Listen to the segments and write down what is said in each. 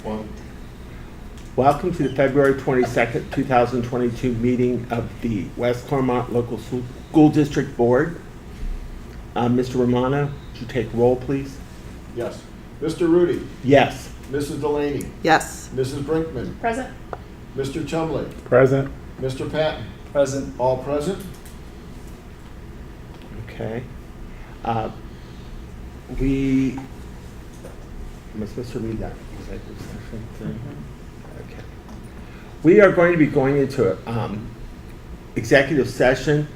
One. Welcome to the February 22nd, 2022 meeting of the West Clermont Local School District Board. Mr. Romano, would you take roll, please? Yes. Mr. Rudy. Yes. Mrs. Delaney. Yes. Mrs. Brinkman. Present. Mr. Chumley. Present. Mr. Patton. Present. All present? Okay. We am I supposed to read that executive session thing? Okay. We are going to be going into executive session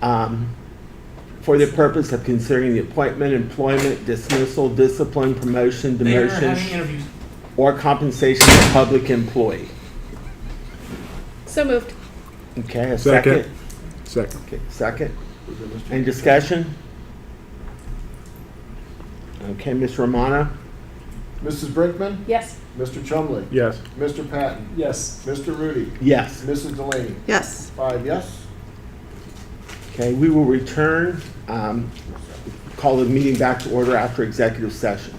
for the purpose of considering the appointment, employment, dismissal, discipline, promotion, demotion, or compensation of a public employee. So moved. Okay, a second. Second. Okay, second. Any discussion? Okay, Ms. Romano? Mrs. Brinkman. Yes. Mr. Chumley. Yes. Mr. Patton. Yes. Mr. Rudy. Yes. Mrs. Delaney. Yes. 5 yes. Okay, we will return, call the meeting back to order after executive session.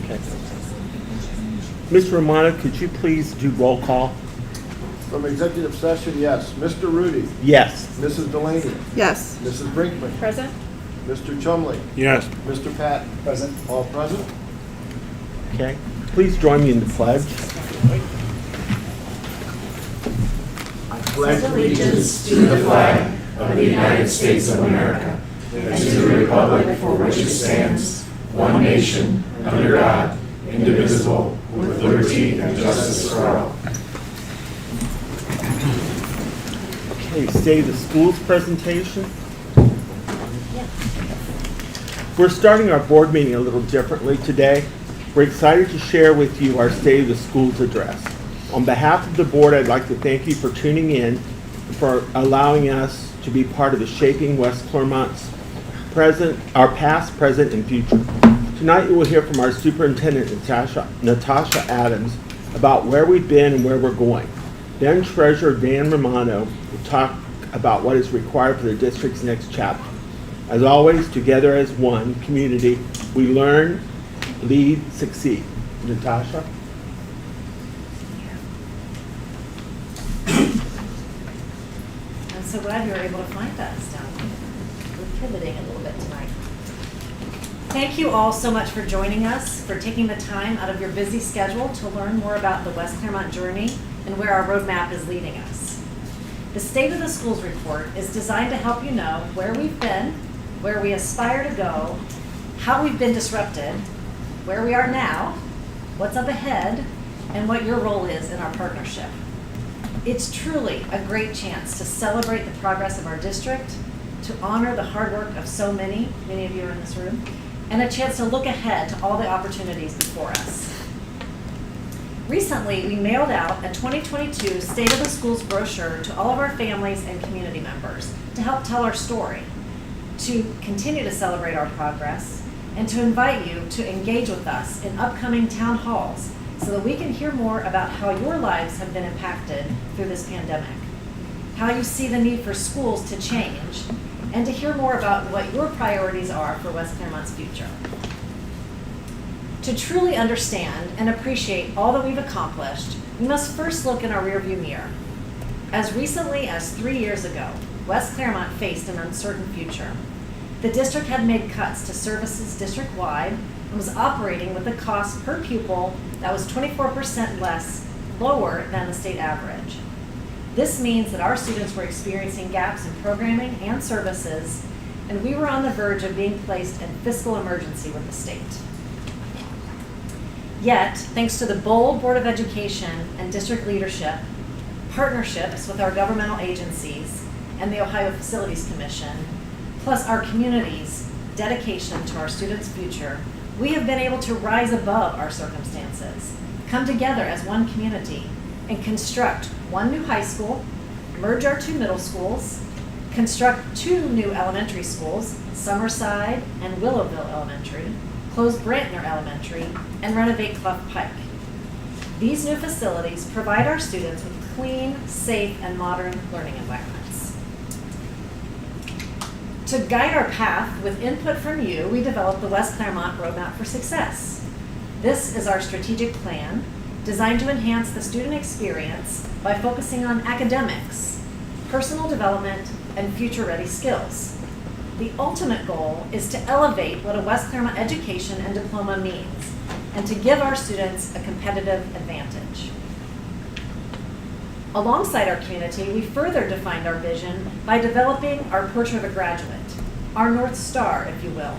Okay. Mr. Romano, could you please do roll call? From executive session, yes. Mr. Rudy. Yes. Mrs. Delaney. Yes. Mrs. Brinkman. Present? Mr. Chumley. Yes. Mr. Patton. Present. All present. Okay. Please join me in the pledge. Pledge allegiance to the flag of the United States of America and to the republic for which it stands, one nation, under God, indivisible, with liberty and justice for all. Okay, State of the Schools presentation. We're starting our board meeting a little differently today. We're excited to share with you our State of the Schools address. On behalf of the board, I'd like to thank you for tuning in, for allowing us to be part of the shaping West Clermont's our past, present, and future. Tonight you will hear from our superintendent, Natasha Adams, about where we've been and where we're going. Then Treasurer Dan Romano will talk about what is required for the district's next chapter. As always, together as one community, we learn, lead, succeed. Natasha? I'm so glad you were able to find us down here. We're pivoting a little bit tonight. Thank you all so much for joining us, for taking the time out of your busy schedule to learn more about the West Clermont journey and where our roadmap is leading us. The State of the Schools report is designed to help you know where we've been, where we aspire to go, how we've been disrupted, where we are now, what's up ahead, and what your role is in our partnership. It's truly a great chance to celebrate the progress of our district, to honor the hard work of so many of you are in this room, and a chance to look ahead to all the opportunities before us. Recently, we mailed out a 2022 State of the Schools brochure to all of our families and community members to help tell our story, to continue to celebrate our progress, and to invite you to engage with us in upcoming town halls so that we can hear more about how your lives have been impacted through this pandemic, how you see the need for schools to change, and to hear more about what your priorities are for West Clermont's future. To truly understand and appreciate all that we've accomplished, we must first look in our rearview mirror. As recently as 3 years ago, West Clermont faced an uncertain future. The district had made cuts to services district-wide and was operating with a cost per pupil that was 24% lower than the state average. This means that our students were experiencing gaps in programming and services, and we were on the verge of being placed in fiscal emergency with the state. Yet, thanks to the bold Board of Education and district leadership, partnerships with our governmental agencies and the Ohio Facilities Commission, plus our community's dedication to our students' future, we have been able to rise above our circumstances, come together as one community, and construct one new high school, merge our 2 middle schools, construct 2 new elementary schools, Summerside and Willowville Elementary, close Brantner Elementary, and renovate Clough Pike. These new facilities provide our students with clean, safe, and modern learning environments. To guide our path with input from you, we developed the West Clermont Roadmap for Success. This is our strategic plan designed to enhance the student experience by focusing on academics, personal development, and future-ready skills. The ultimate goal is to elevate what a West Clermont education and diploma means, and to give our students a competitive advantage. Alongside our community, we further defined our vision by developing our Portrait of a Graduate, our North Star, if you will,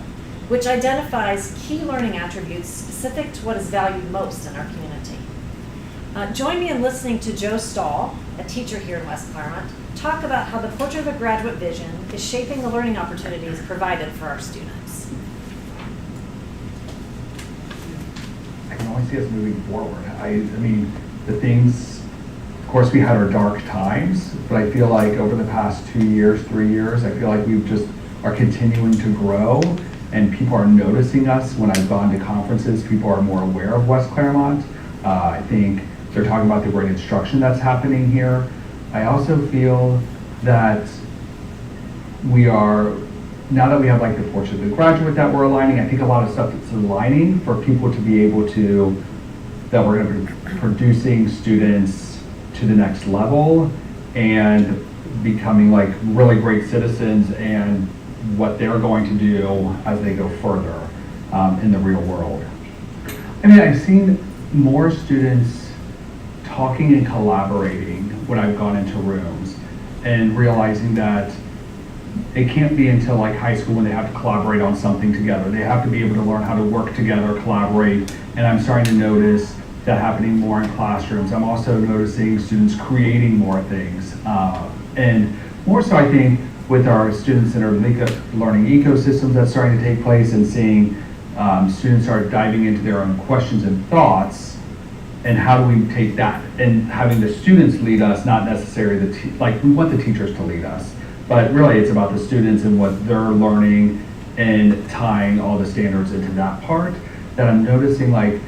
which identifies key learning attributes specific to what is valued most in our community. Join me in listening to Joe Stahl, a teacher here in West Clermont, talk about how the Portrait of a Graduate vision is shaping the learning opportunities provided for our students. I can only see us moving forward. I mean, the things, of course, we had our dark times, but I feel like over the past 2 years, 3 years, I feel like we've just are continuing to grow, and people are noticing us. When I've gone to conferences, people are more aware of West Clermont. I think they're talking about the great instruction that's happening here. I also feel that we are now that we have like the portrait of the graduate that we're aligning, I think a lot of stuff that's aligning for people to be able to, that we're going to be producing students to the next level and becoming like really great citizens and what they're going to do as they go further in the real world. I mean, I've seen more students talking and collaborating when I've gone into rooms and realizing that it can't be until like high school when they have to collaborate on something together. They have to be able to learn how to work together, collaborate, and I'm starting to notice that happening more in classrooms. I'm also noticing students creating more things. And more so I think with our students in our learning ecosystems that's starting to take place and seeing students are diving into their own questions and thoughts, and how do we take that and having the students lead us, not necessarily like we want the teachers to lead us, but really it's about the students and what they're learning and tying all the standards into that part, that I'm noticing like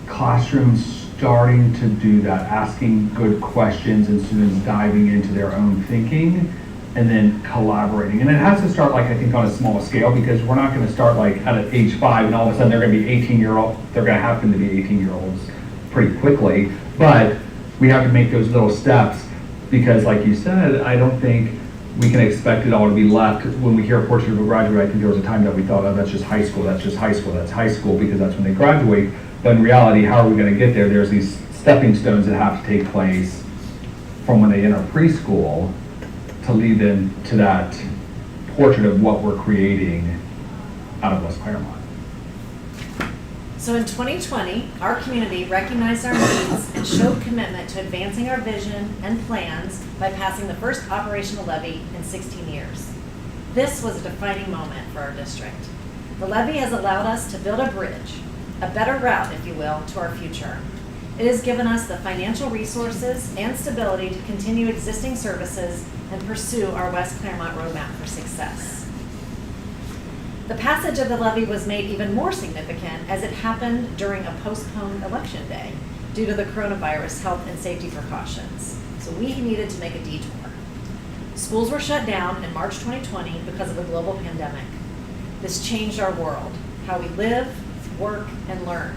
classrooms starting to do that, asking good questions and students diving into their own thinking and then collaborating. And it has to start like I think on a small scale, because we're not going to start like at age 5 and all of a sudden they're going to be 18-year-old, they're going to happen to be 18-year-olds pretty quickly, but we have to make those little steps, because like you said, I don't think we can expect it all to be left. When we hear portrait of a graduate, I think there was a time that we thought, oh, that's just high school, that's just high school, that's high school, because that's when they graduate. But in reality, how are we going to get there? There's these stepping stones that have to take place from when they enter preschool to lead them to that portrait of what we're creating out of West Clermont. So in 2020, our community recognized our needs and showed commitment to advancing our vision and plans by passing the first operational levy in 16 years. This was a defining moment for our district. The levy has allowed us to build a bridge, a better route, if you will, to our future. It has given us the financial resources and stability to continue existing services and pursue our West Clermont roadmap for success. The passage of the levy was made even more significant as it happened during a postponed election day due to the coronavirus health and safety precautions. So we needed to make a detour. Schools were shut down in March 2020 because of a global pandemic. This changed our world, how we live, work, and learn.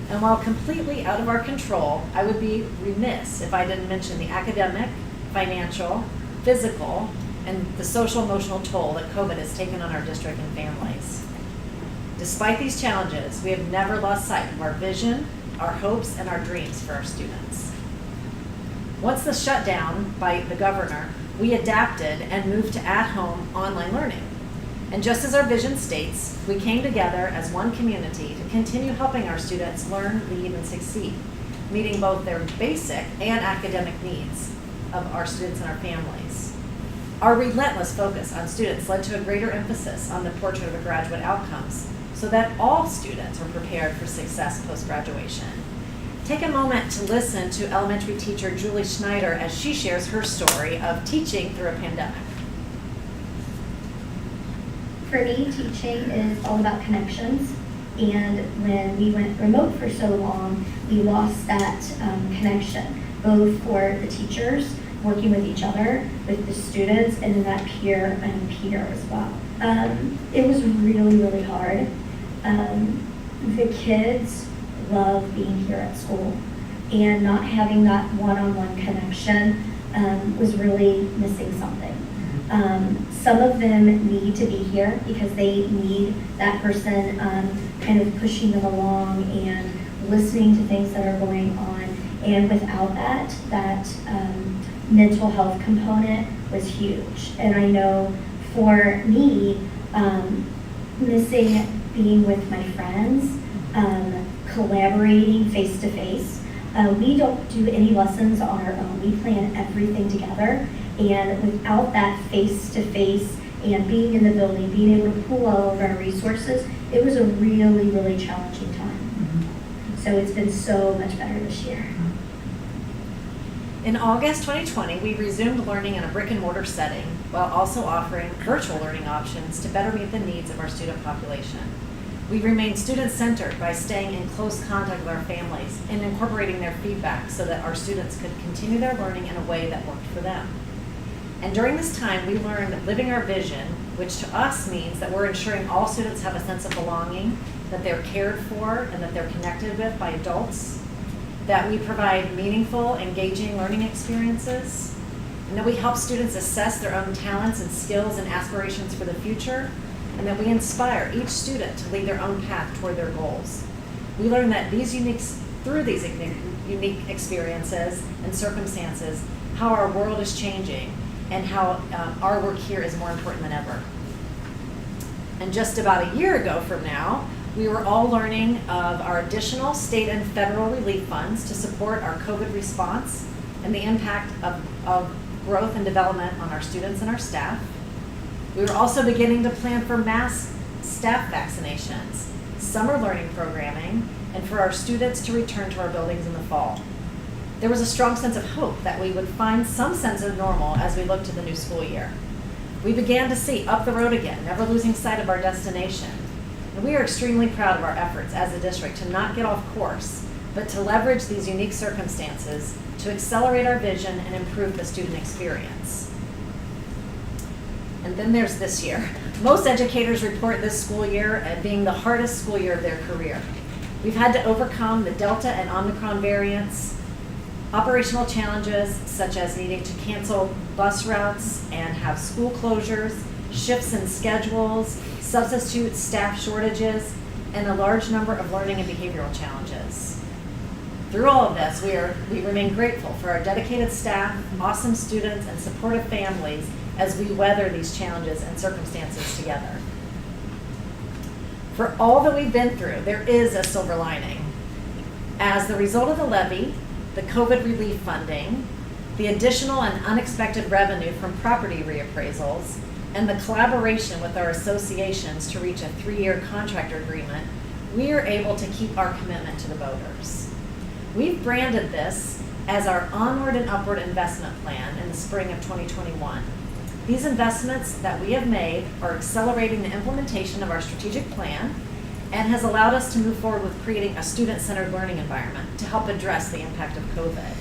And while completely out of our control, I would be remiss if I didn't mention the academic, financial, physical, and the social emotional toll that COVID has taken on our district and families. Despite these challenges, we have never lost sight of our vision, our hopes, and our dreams for our students. Once the shutdown by the governor, we adapted and moved to at-home online learning. And just as our vision states, we came together as one community to continue helping our students learn, lead, and succeed, meeting both their basic and academic needs of our students and our families. Our relentless focus on students led to a greater emphasis on the portrait of a graduate outcomes so that all students are prepared for success post-graduation. Take a moment to listen to elementary teacher Julie Schneider as she shares her story of teaching through a pandemic. For me, teaching is all about connections, and when we went remote for so long, we lost that connection, both for the teachers working with each other, with the students, and then that peer as well. It was really, really hard. The kids love being here at school, and not having that one-on-one connection was really missing something. Some of them need to be here because they need that person kind of pushing them along and listening to things that are going on. And without that mental health component was huge. And I know for me, missing being with my friends, collaborating face to face. We don't do any lessons on our own. We plan everything together. And without that face-to-face and being in the building, being able to pull all of our resources, it was a really, really challenging time. Mm-hmm. So it's been so much better this year. In August 2020, we resumed learning in a brick and mortar setting while also offering virtual learning options to better meet the needs of our student population. We remained student-centered by staying in close contact with our families and incorporating their feedback so that our students could continue their learning in a way that worked for them. And during this time, we learned living our vision, which to us means that we're ensuring all students have a sense of belonging, that they're cared for, and that they're connected with by adults, that we provide meaningful, engaging learning experiences, and that we help students assess their own talents and skills and aspirations for the future, and that we inspire each student to lead their own path toward their goals. We learn that through these unique experiences and circumstances, how our world is changing and how our work here is more important than ever. And just about a year ago from now, we were all learning of our additional state and federal relief funds to support our COVID response and the impact of growth and development on our students and our staff. We were also beginning to plan for mass staff vaccinations, summer learning programming, and for our students to return to our buildings in the fall. There was a strong sense of hope that we would find some sense of normal as we looked to the new school year. We began to see up the road again, never losing sight of our destination. And we are extremely proud of our efforts as a district to not get off course, but to leverage these unique circumstances to accelerate our vision and improve the student experience. And then there's this year. Most educators report this school year as being the hardest school year of their career. We've had to overcome the Delta and Omicron variants, operational challenges such as needing to cancel bus routes and have school closures, shifts in schedules, substitute staff shortages, and a large number of learning and behavioral challenges. Through all of this, we remain grateful for our dedicated staff, awesome students, and supportive families as we weather these challenges and circumstances together. For all that we've been through, there is a silver lining. As the result of the levy, the COVID relief funding, the additional and unexpected revenue from property reappraisals, and the collaboration with our associations to reach a 3-year contract agreement, we are able to keep our commitment to the voters. We've branded this as our Onward and Upward Investment Plan in the spring of 2021. These investments that we have made are accelerating the implementation of our strategic plan and has allowed us to move forward with creating a student-centered learning environment to help address the impact of COVID.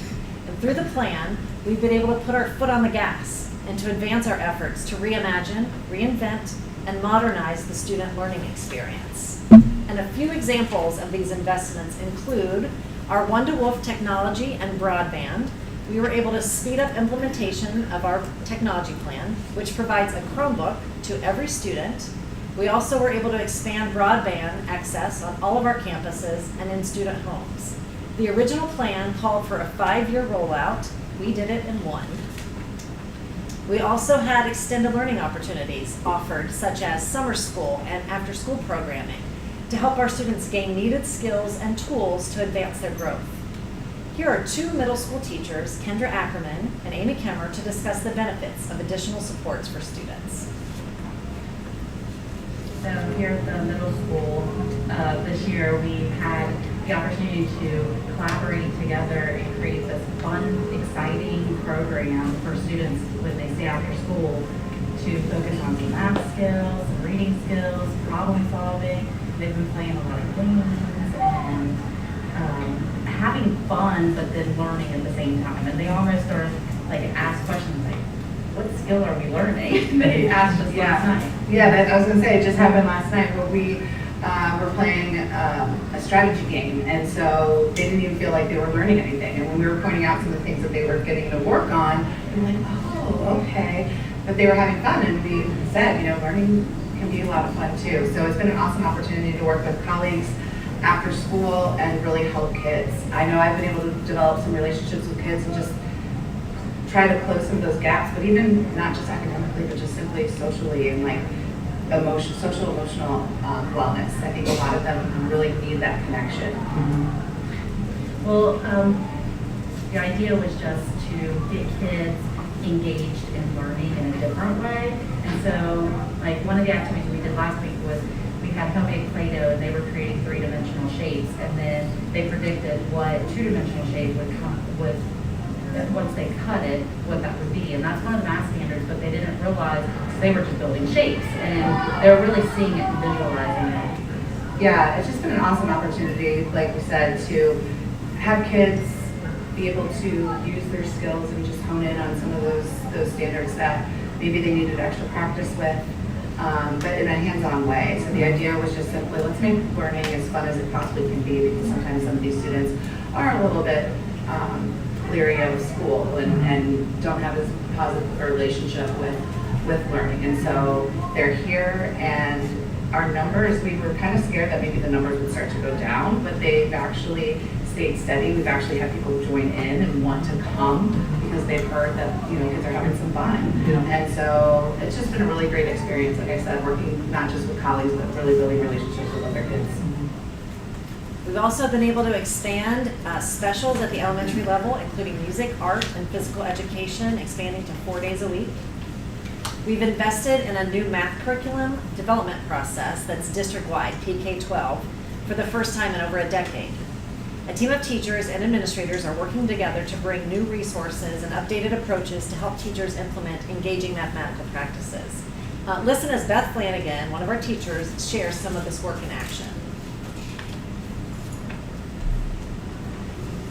And through the plan, we've been able to put our foot on the gas and to advance our efforts to reimagine, reinvent, and modernize the student learning experience. And a few examples of these investments include our one-to-wolf technology and broadband. We were able to speed up implementation of our technology plan, which provides a Chromebook to every student. We also were able to expand broadband access on all of our campuses and in student homes. The original plan called for a 5-year rollout. We did it in 1. We also had extended learning opportunities offered, such as summer school and after-school programming, to help our students gain needed skills and tools to advance their growth. Here are 2 middle school teachers, Kendra Ackerman and Amy Kemmer, to discuss the benefits of additional supports for students. So here at the middle school, this year we had the opportunity to collaborate together and create this fun, exciting program for students when they stay after school to focus on some math skills, reading skills, problem solving. They've been playing a lot of games and having fun, but then learning at the same time. And they almost are like ask questions like, what skill are we learning? They asked us last night. Yeah, I was going to say, it just happened last night where we were playing a strategy game, and so they didn't even feel like they were learning anything. And when we were pointing out some of the things that they were getting to work on, we were like, oh, okay. But they were having fun, and we said, learning can be a lot of fun too. So it's been an awesome opportunity to work with colleagues after school and really help kids. I know I've been able to develop some relationships with kids and just try to close some of those gaps, but even not just academically, but just simply socially and like social emotional wellness. I think a lot of them really need that connection. Well, the idea was just to get kids engaged in learning in a different way. And so, like, one of the activities we did last week was we had homemade Play-Doh, and they were creating 3-dimensional shapes, and then they predicted what 2-dimensional shape would come with once they cut it, what that would be. And that's one of the math standards, but they didn't realize they were just building shapes, and they were really seeing it and visualizing it. Yeah, it's just been an awesome opportunity, like we said, to have kids be able to use their skills and just hone in on some of those standards that maybe they needed extra practice with, but in a hands-on way. So the idea was just simply, let's make learning as fun as it possibly can be, because sometimes some of these students are a little bit leery of school and don't have as positive a relationship with learning. And so they're here, and our numbers, we were kind of scared that maybe the numbers would start to go down, but they've actually stayed steady. We've actually had people join in and want to come because they've heard that, you know, kids are having some fun. Yeah. And so it's just been a really great experience, like I said, working not just with colleagues, but really building relationships with other kids. We've also been able to expand specials at the elementary level, including music, art, and physical education, expanding to 4 days a week. We've invested in a new math curriculum development process that's district-wide, PK-12, for the first time in over a decade. A team of teachers and administrators are working together to bring new resources and updated approaches to help teachers implement engaging mathematical practices. Listen as Beth Flanagan, one of our teachers, shares some of this work in action.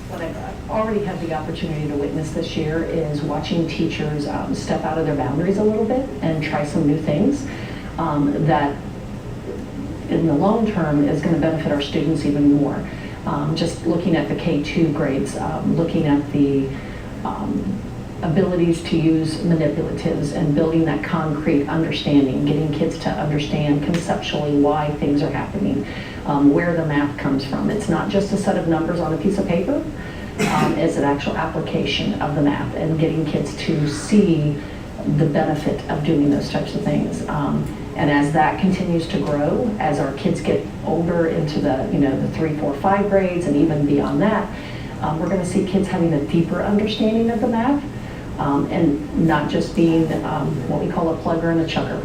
What I've already had the opportunity to witness this year is watching teachers step out of their boundaries a little bit and try some new things that in the long term is going to benefit our students even more. Just looking at the K-2 grades, looking at the abilities to use manipulatives and building that concrete understanding, getting kids to understand conceptually why things are happening, where the math comes from. It's not just a set of numbers on a piece of paper, it's an actual application of the math and getting kids to see the benefit of doing those types of things. And as that continues to grow, as our kids get older into the, you know, the 3, 4, 5 grades and even beyond that, we're going to see kids having a deeper understanding of the math and not just being what we call a plugger and a chugger.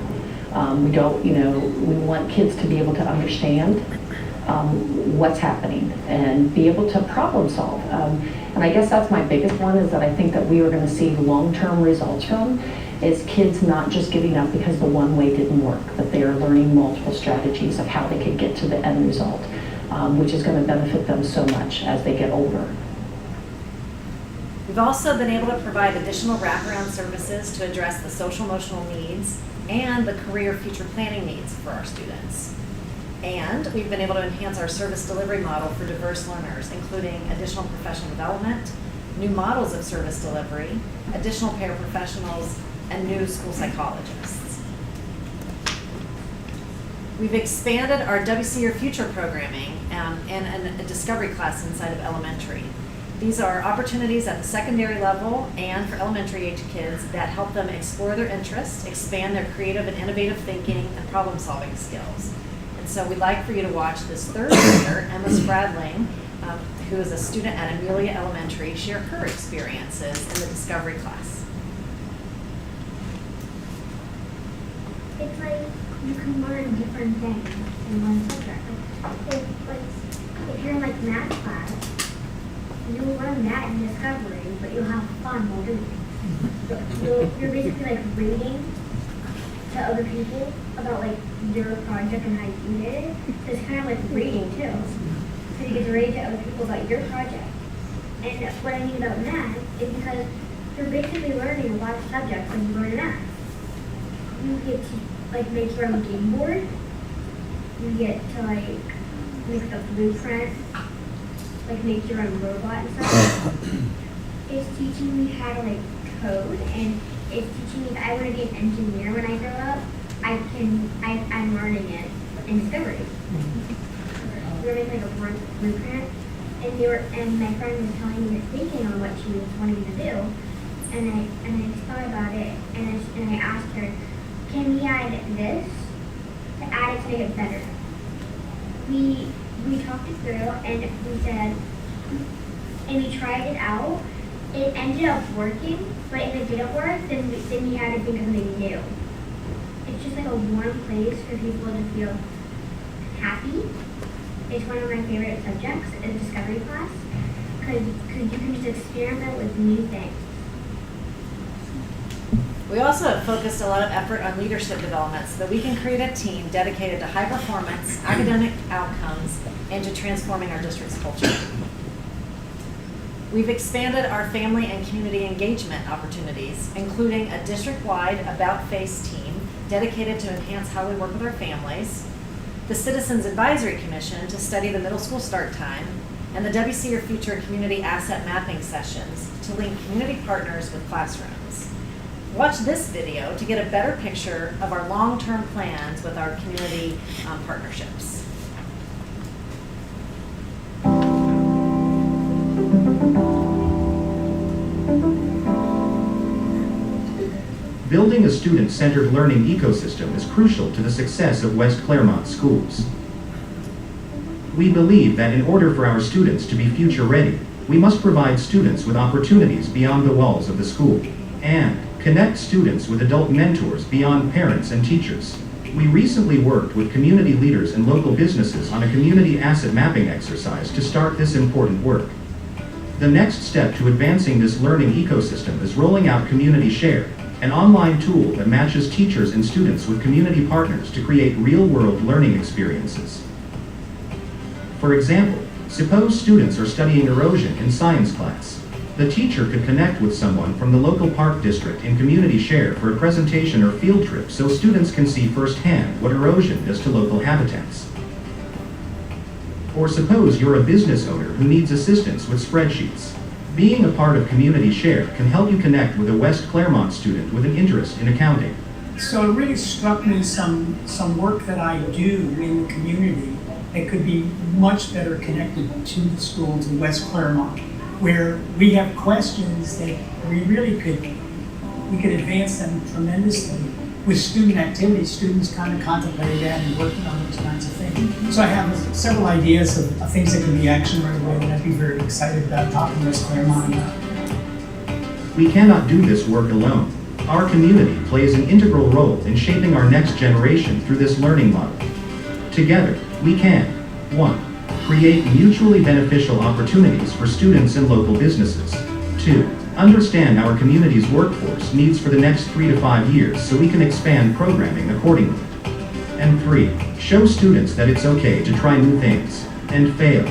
We don't, you know, we want kids to be able to understand what's happening and be able to problem solve. And I guess that's my biggest one, is that I think that we are going to see long-term results from is kids not just giving up because the one way didn't work, but they are learning multiple strategies of how they could get to the end result, which is going to benefit them so much as they get older. We've also been able to provide additional wraparound services to address the social emotional needs and the career future planning needs for our students. And we've been able to enhance our service delivery model for diverse learners, including additional professional development, new models of service delivery, additional paraprofessionals, and new school psychologists. We've expanded our WC Your Future programming and a discovery class inside of elementary. These are opportunities at the secondary level and for elementary age kids that help them explore their interests, expand their creative and innovative thinking and problem solving skills. And so we'd like for you to watch this third grader, Emma Spradling, who is a student at Amelia Elementary, share her experiences in the discovery class. It's like you can learn different things in one subject. If you're in like math class, you'll learn that in discovery, but you'll have fun while doing it. You're basically like reading to other people about like your project and how you did it. So it's kind of like reading too. So you get to read to other people about your project. And what I mean about math is because you're basically learning a lot of subjects when you learn math. You get to like make your own game board. You get to like make the blueprint, like make your own robot and stuff. It's teaching me how to like code, and it's teaching me that I want to be an engineer when I grow up. I'm learning it in discovery. We're making like a blueprint, and my friend was telling me her thinking on what she was wanting to do, and I thought about it, and I asked her, can we add this to add it to make it better? We talked it through, and we said, and we tried it out. It ended up working, but if it didn't work, then we had to think of something new. It's just like a warm place for people to feel happy. It's one of my favorite subjects in discovery class, because you can just experiment with new things. We also have focused a lot of effort on leadership development so that we can create a team dedicated to high performance, academic outcomes, and to transforming our district's culture. We've expanded our family and community engagement opportunities, including a district-wide About Face team dedicated to enhance how we work with our families, the Citizens Advisory Commission to study the middle school start time, and the WC Your Future community asset mapping sessions to link community partners with classrooms. Watch this video to get a better picture of our long-term plans with our community partnerships. Building a student-centered learning ecosystem is crucial to the success of West Clermont schools. We believe that in order for our students to be future-ready, we must provide students with opportunities beyond the walls of the school and connect students with adult mentors beyond parents and teachers. We recently worked with community leaders and local businesses on a community asset mapping exercise to start this important work. The next step to advancing this learning ecosystem is rolling out Community Share, an online tool that matches teachers and students with community partners to create real-world learning experiences. For example, suppose students are studying erosion in science class. The teacher could connect with someone from the local park district in Community Share for a presentation or field trip so students can see firsthand what erosion does to local habitats. Or suppose you're a business owner who needs assistance with spreadsheets. Being a part of Community Share can help you connect with a West Clermont student with an interest in accounting. So it really struck me some work that I do in the community that could be much better connected to the school, to West Clermont, where we have questions that we could advance them tremendously with student activities. Students kind of contemplated that and working on those kinds of things. So I have several ideas of things that can be actioned right away that I'd be very excited about talking to West Clermont about. We cannot do this work alone. Our community plays an integral role in shaping our next generation through this learning model. Together, we can 1. Create mutually beneficial opportunities for students and local businesses. 2. Understand our community's workforce needs for the next 3 to 5 years so we can expand programming accordingly. And 3. Show students that it's okay to try new things and fail.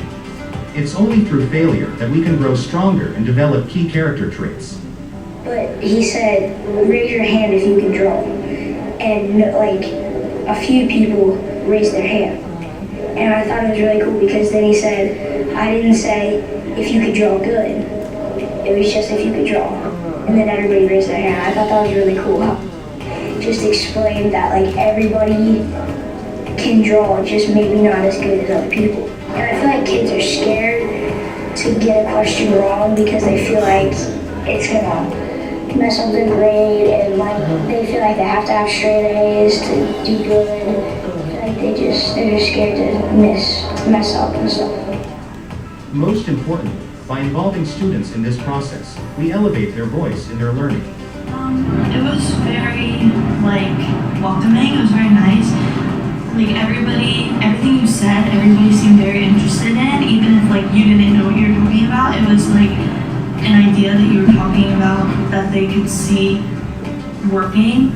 It's only through failure that we can grow stronger and develop key character traits. But he said, raise your hand if you can draw. And like a few people raised their hand. And I thought it was really cool because then he said, I didn't say if you could draw good. It was just if you could draw. And then everybody raised their hand. I thought that was really cool. Just explained that like everybody can draw, just maybe not as good as other people. And I feel like kids are scared to get a question wrong because they feel like it's gonna mess up their grade, and like they feel like they have to have straight A's to do good. Like they're just scared to mess up and stuff. Most importantly, by involving students in this process, we elevate their voice in their learning. It was very welcoming. It was very nice. Everything you said, everybody seemed very interested in, even if you didn't know what you were talking about. It was an idea that you were talking about that they could see working,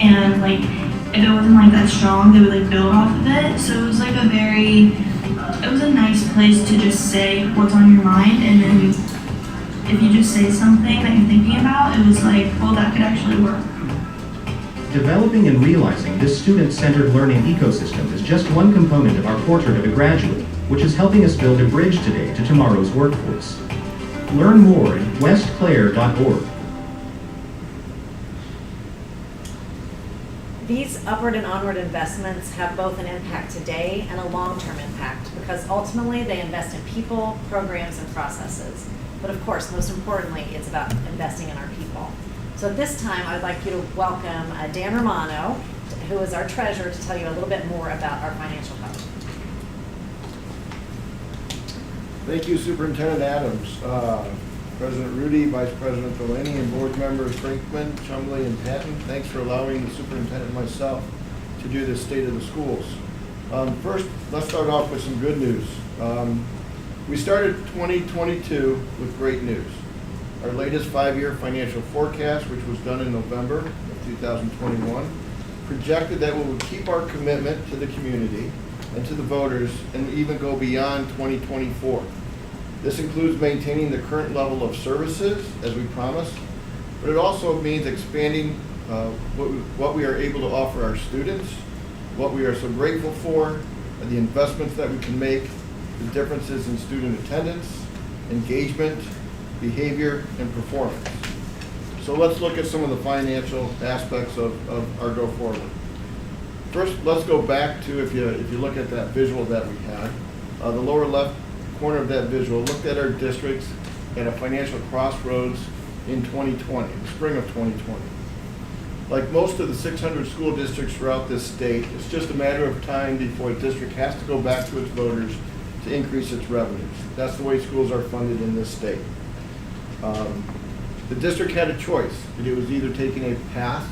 and if it wasn't that strong, they would build off of it. So it was it was a nice place to just say what's on your mind, and then if you just say something that you're thinking about, it was well, that could actually work. Developing and realizing this student-centered learning ecosystem is just one component of our portrait of a graduate, which is helping us build a bridge today to tomorrow's workforce. Learn more at westclair.org. These upward and onward investments have both an impact today and a long-term impact because ultimately they invest in people, programs, and processes. But of course, most importantly, it's about investing in our people. So at this time, I'd like you to welcome Dan Romano, who is our treasurer, to tell you a little bit more about our financial health. Thank you, Superintendent Adams, President Rudy, Vice President Delaney, and board members Brinkman, Chumley, and Patton. Thanks for allowing the superintendent and myself to do this State of the Schools. First, let's start off with some good news. We started 2022 with great news. Our latest 5-year financial forecast, which was done in November of 2021, projected that we would keep our commitment to the community and to the voters and even go beyond 2024. This includes maintaining the current level of services, as we promised, but it also means expanding what we are able to offer our students, what we are so grateful for, the investments that we can make, the differences in student attendance, engagement, behavior, and performance. So let's look at some of the financial aspects of our go forward. First, let's go back to, if you look at that visual that we had, the lower left corner of that visual looked at our districts at a financial crossroads in 2020, the spring of 2020. Like most of the 600 school districts throughout this state, it's just a matter of time before a district has to go back to its voters to increase its revenues. That's the way schools are funded in this state. The district had a choice. It was either taking a path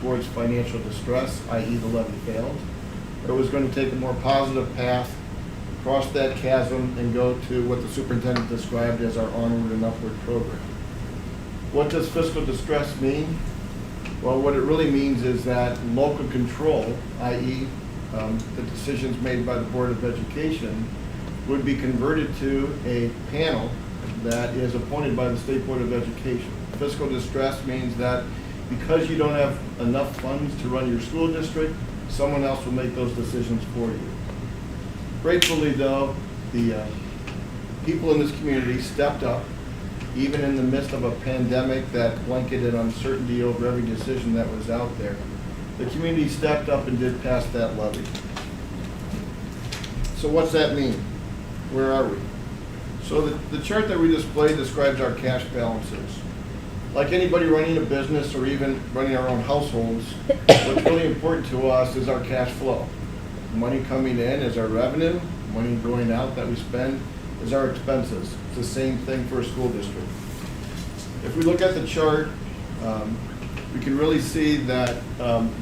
towards financial distress, i.e. the levy failed, or it was going to take a more positive path, cross that chasm, and go to what the superintendent described as our onward and upward program. What does fiscal distress mean? Well, what it really means is that local control, i.e. The decisions made by the Board of Education, would be converted to a panel that is appointed by the State Board of Education. Fiscal distress means that because you don't have enough funds to run your school district, someone else will make those decisions for you. Gratefully, though, the people in this community stepped up, even in the midst of a pandemic that blanketed uncertainty over every decision that was out there. The community stepped up and did pass that levy. So what's that mean? Where are we? So the chart that we display describes our cash balances. Like anybody running a business or even running our own households, what's really important to us is our cash flow. Money coming in is our revenue, money going out that we spend is our expenses. It's the same thing for a school district. If we look at the chart, we can really see that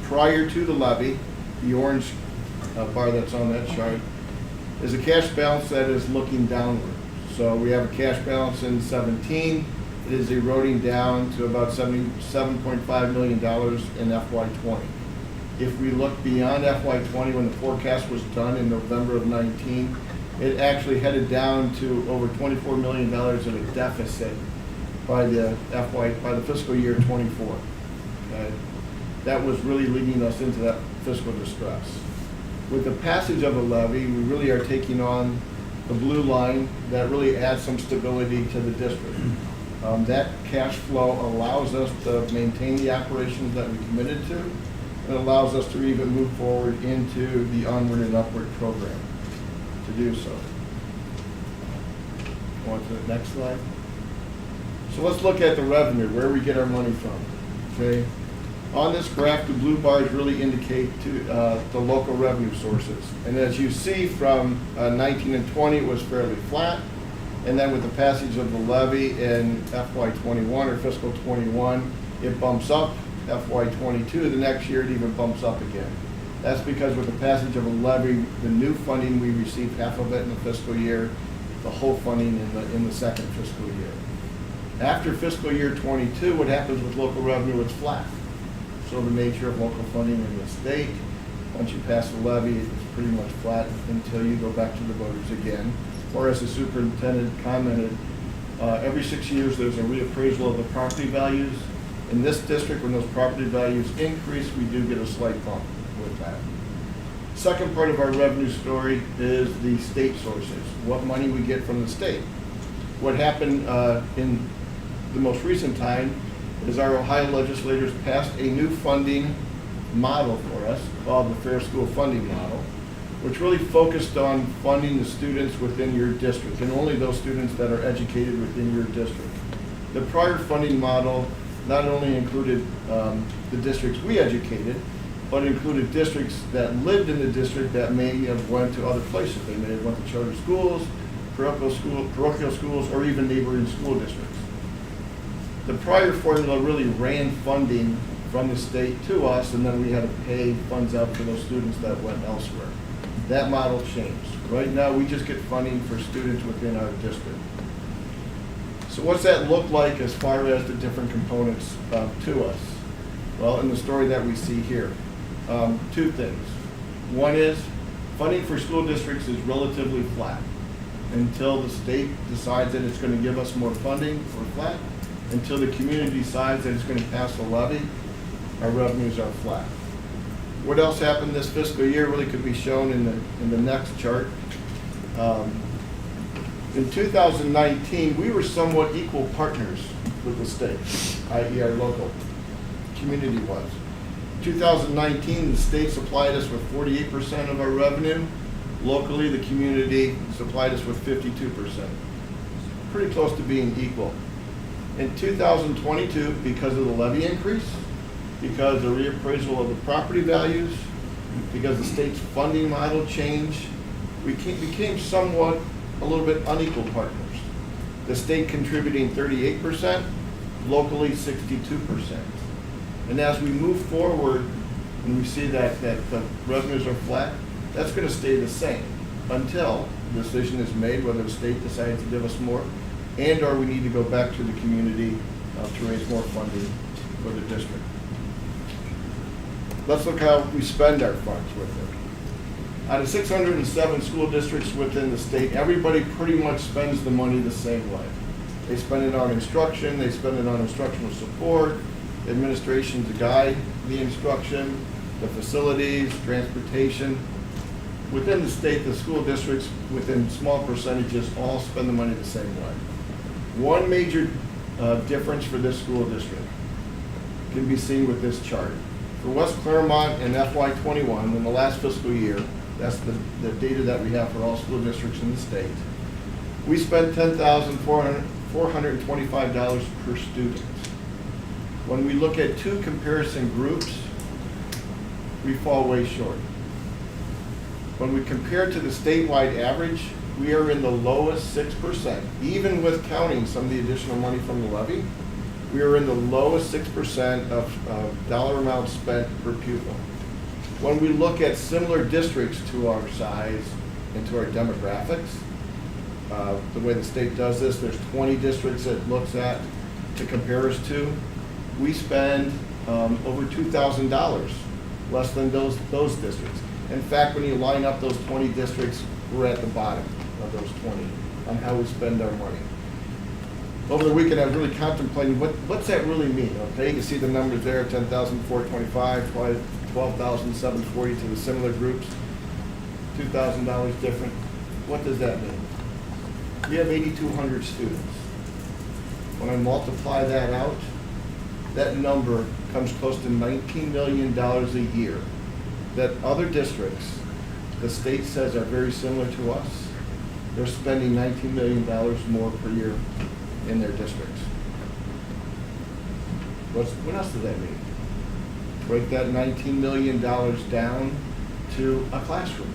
prior to the levy, the orange bar that's on that chart, is a cash balance that is looking downward. So we have a cash balance in 17. It is eroding down to about $77.5 million in FY20. If we look beyond FY20, when the forecast was done in November of 19, it actually headed down to over $24 million of a deficit by the fiscal year 24. Okay? That was really leading us into that fiscal distress. With the passage of the levy, we really are taking on the blue line that really adds some stability to the district. That cash flow allows us to maintain the operations that we committed to, and allows us to even move forward into the onward and upward program to do so. Go on to the next slide. So let's look at the revenue, where we get our money from. Okay. On this graph, the blue bars really indicate the local revenue sources. And as you see from 19 and 20, it was fairly flat. And then with the passage of the levy in FY21 or fiscal 21, it bumps up. FY22, the next year, it even bumps up again. That's because with the passage of a levy, the new funding, we receive half of it in the fiscal year, the whole funding in the second fiscal year. After fiscal year 22, what happens with local revenue? It's flat. So the nature of local funding in the state, once you pass the levy, it's pretty much flat until you go back to the voters again. Or as the superintendent commented, every 6 years there's a reappraisal of the property values. In this district, when those property values increase, we do get a slight bump with that. Second part of our revenue story is the state sources, what money we get from the state. What happened in the most recent time is our Ohio legislators passed a new funding model for us called the Fair School Funding Model, which really focused on funding the students within your district and only those students that are educated within your district. The prior funding model not only included the districts we educated, but included districts that lived in the district that may have went to other places. They may have went to charter schools, parochial schools, or even neighboring school districts. The prior formula really ran funding from the state to us, and then we had to pay funds out for those students that went elsewhere. That model changed. Right now, we just get funding for students within our district. So what's that look like as far as the different components to us? Well, in the story that we see here, two things. One is funding for school districts is relatively flat. Until the state decides that it's going to give us more funding, we're flat. Until the community decides that it's going to pass a levy, our revenues are flat. What else happened this fiscal year really could be shown in the next chart. In 2019, we were somewhat equal partners with the state, i.e. our local community was. 2019, the state supplied us with 48% of our revenue. Locally, the community supplied us with 52%. Pretty close to being equal. In 2022, because of the levy increase, because of the reappraisal of the property values, because the state's funding model changed, we became somewhat a little bit unequal partners. The state contributing 38%, locally 62%. And as we move forward and we see that the revenues are flat, that's going to stay the same until the decision is made whether the state decides to give us more and or we need to go back to the community to raise more funding for the district. Let's look how we spend our funds with it. Out of 607 school districts within the state, everybody pretty much spends the money the same way. They spend it on instruction, they spend it on instructional support, administration to guide the instruction, the facilities, transportation. Within the state, the school districts, within small percentages, all spend the money the same way. One major difference for this school district can be seen with this chart. For West Clermont and FY21, in the last fiscal year, that's the data that we have for all school districts in the state, we spent $10,425 per student. When we look at two comparison groups, we fall way short. When we compare to the statewide average, we are in the lowest 6%, even with counting some of the additional money from the levy. We are in the lowest 6% of dollar amount spent per pupil. When we look at similar districts to our size and to our demographics, the way the state does this, there's 20 districts it looks at to compare us to. We spend over $2,000 less than those districts. In fact, when you line up those 20 districts, we're at the bottom of those 20 on how we spend our money. Over the weekend, I was really contemplating what's that really mean. Okay, you can see the numbers there: 10,425, 12,740 to the similar groups, $2,000 different. What does that mean? We have 8,200 students. When I multiply that out, that number comes close to $19 million a year that other districts, the state says, are very similar to us. They're spending $19 million more per year in their districts. What else does that mean? Break that $19 million down to a classroom.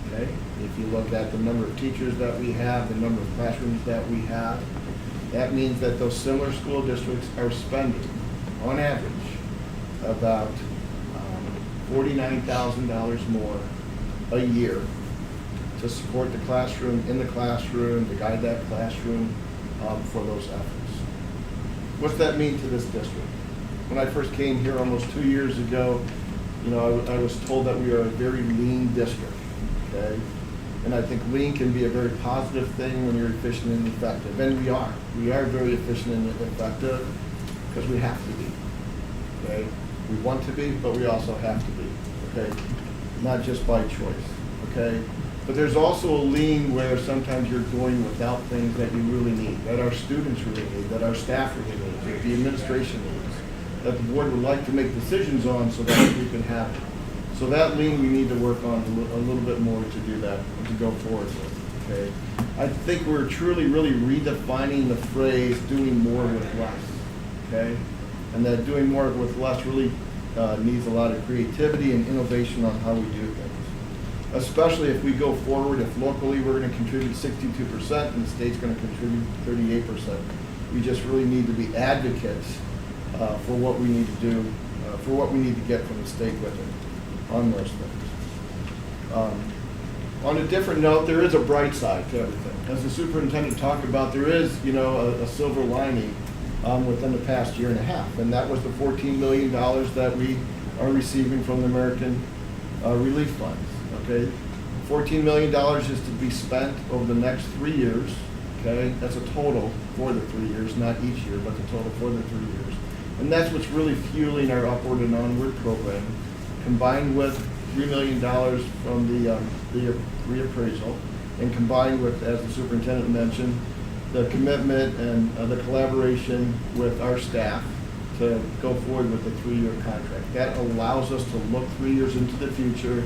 Okay? If you look at the number of teachers that we have, the number of classrooms that we have, that means that those similar school districts are spending, on average, about $49,000 more a year to support the classroom, in the classroom, to guide that classroom for those efforts. What's that mean to this district? When I first came here almost 2 years ago, you know, I was told that we are a very lean district, okay? And I think lean can be a very positive thing when you're efficient and effective, and we are. We are very efficient and effective because we have to be, okay? We want to be, but we also have to be, okay? Not just by choice, okay? But there's also a lean where sometimes you're doing without things that you really need, that our students really need, that our staff really need, that the administration needs, that the board would like to make decisions on so that we can have it. So that lean we need to work on a little bit more to do that, and to go forward with, okay? I think we're truly really redefining the phrase doing more with less, okay? And that doing more with less really needs a lot of creativity and innovation on how we do things. Especially if we go forward, if locally we're going to contribute 62% and the state's going to contribute 38%. We just really need to be advocates for what we need to do, for what we need to get from the state with it on those things. On a different note, there is a bright side to everything. As the superintendent talked about, there is, you know, a silver lining within the past year and a half, and that was the $14 million that we are receiving from the American Relief Funds. Okay, $14 million is to be spent over the next 3 years, okay? That's a total for the 3 years, not each year, but the total for the 3 years. And that's what's really fueling our upward and onward program, combined with $3 million from the reappraisal, and combined with, as the superintendent mentioned, the commitment and the collaboration with our staff to go forward with the 3-year contract. That allows us to look 3 years into the future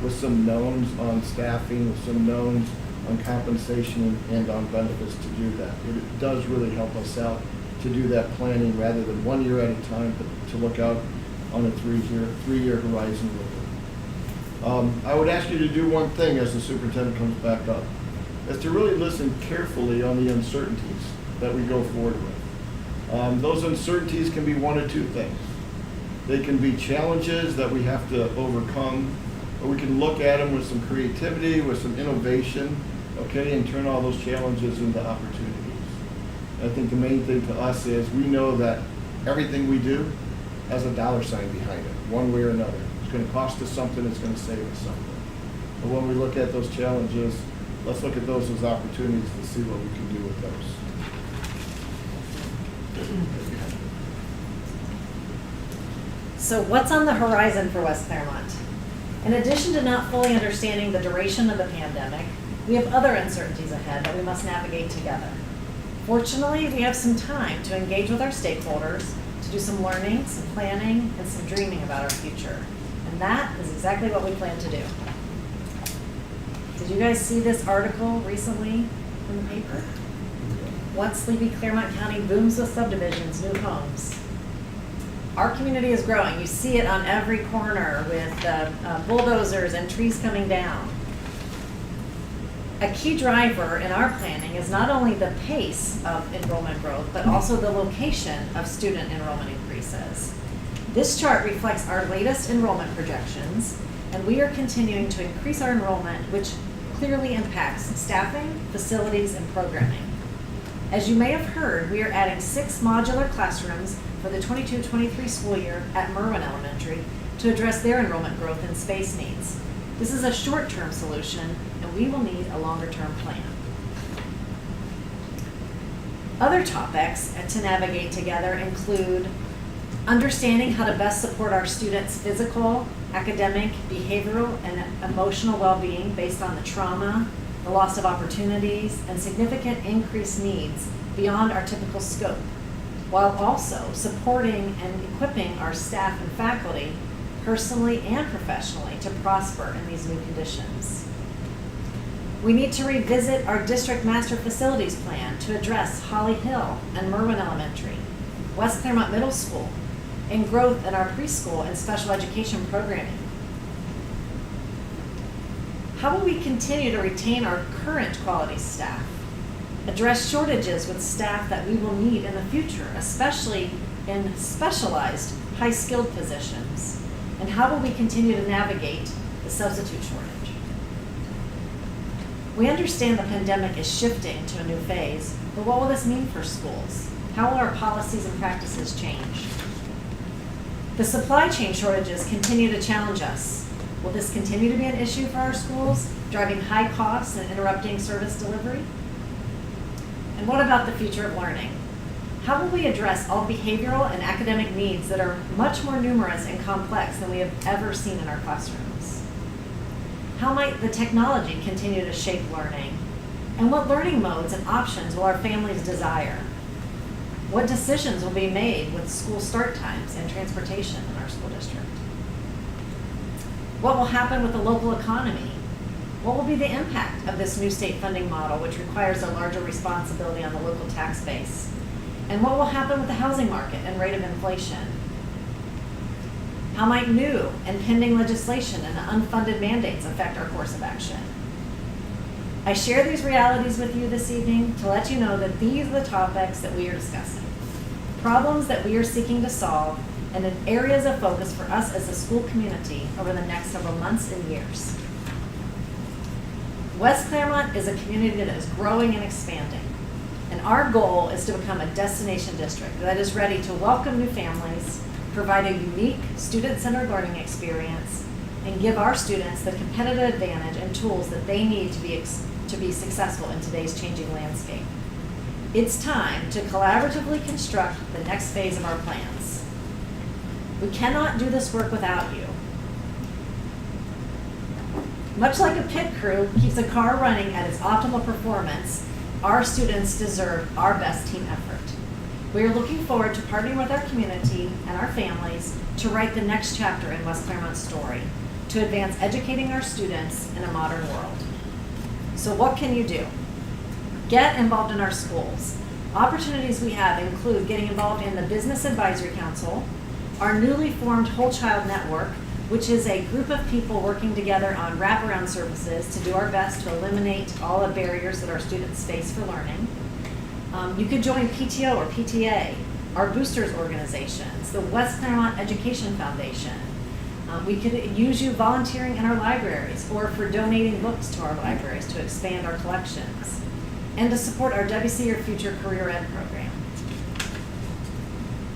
with some knowns on staffing, with some knowns on compensation and on benefits to do that. It does really help us out to do that planning rather than 1 year at a time, but to look out on a three-year horizon with it. I would ask you to do one thing as the superintendent comes back up, is to really listen carefully on the uncertainties that we go forward with. Those uncertainties can be one of two things. They can be challenges that we have to overcome, or we can look at them with some creativity, with some innovation, okay, and turn all those challenges into opportunities. I think the main thing to us is we know that everything we do has a dollar sign behind it, one way or another. It's going to cost us something, it's going to save us something. But when we look at those challenges, let's look at those as opportunities to see what we can do with those. So what's on the horizon for West Clermont? In addition to not fully understanding the duration of the pandemic, we have other uncertainties ahead that we must navigate together. Fortunately, we have some time to engage with our stakeholders, to do some learning, some planning, and some dreaming about our future. And that is exactly what we plan to do. Did you guys see this article recently in the paper? Once sleepy Clermont County booms with subdivisions, new homes. Our community is growing. You see it on every corner with bulldozers and trees coming down. A key driver in our planning is not only the pace of enrollment growth, but also the location of student enrollment increases. This chart reflects our latest enrollment projections, and we are continuing to increase our enrollment, which clearly impacts staffing, facilities, and programming. As you may have heard, we are adding 6 modular classrooms for the 22-23 school year at Merwin Elementary to address their enrollment growth and space needs. This is a short-term solution, and we will need a longer-term plan. Other topics to navigate together include understanding how to best support our students' physical, academic, behavioral, and emotional well-being based on the trauma, the loss of opportunities, and significant increased needs beyond our typical scope, while also supporting and equipping our staff and faculty personally and professionally to prosper in these new conditions. We need to revisit our district master facilities plan to address Holly Hill and Merwin Elementary, West Clermont Middle School, and growth in our preschool and special education programming. How will we continue to retain our current quality staff, address shortages with staff that we will need in the future, especially in specialized, high-skilled positions, and how will we continue to navigate the substitute shortage? We understand the pandemic is shifting to a new phase, but what will this mean for schools? How will our policies and practices change? The supply chain shortages continue to challenge us. Will this continue to be an issue for our schools, driving high costs and interrupting service delivery? And what about the future of learning? How will we address all behavioral and academic needs that are much more numerous and complex than we have ever seen in our classrooms? How might the technology continue to shape learning? And what learning modes and options will our families desire? What decisions will be made with school start times and transportation in our school district? What will happen with the local economy? What will be the impact of this new state funding model, which requires a larger responsibility on the local tax base? And what will happen with the housing market and rate of inflation? How might new and pending legislation and unfunded mandates affect our course of action? I share these realities with you this evening to let you know that these are the topics that we are discussing, problems that we are seeking to solve, and in areas of focus for us as a school community over the next several months and years. West Clermont is a community that is growing and expanding, and our goal is to become a destination district that is ready to welcome new families, provide a unique student-centered learning experience, and give our students the competitive advantage and tools that they need to be successful in today's changing landscape. It's time to collaboratively construct the next phase of our plans. We cannot do this work without you. Much like a pit crew keeps a car running at its optimal performance, our students deserve our best team effort. We are looking forward to partnering with our community and our families to write the next chapter in West Clermont's story, to advance educating our students in a modern world. So what can you do? Get involved in our schools. Opportunities we have include getting involved in the Business Advisory Council, our newly formed Whole Child Network, which is a group of people working together on wraparound services to do our best to eliminate all the barriers that our students face for learning. You could join PTO or PTA, our boosters organizations, the West Clermont Education Foundation. We could use you volunteering in our libraries or for donating books to our libraries to expand our collections and to support our WC or Future Career Ed program.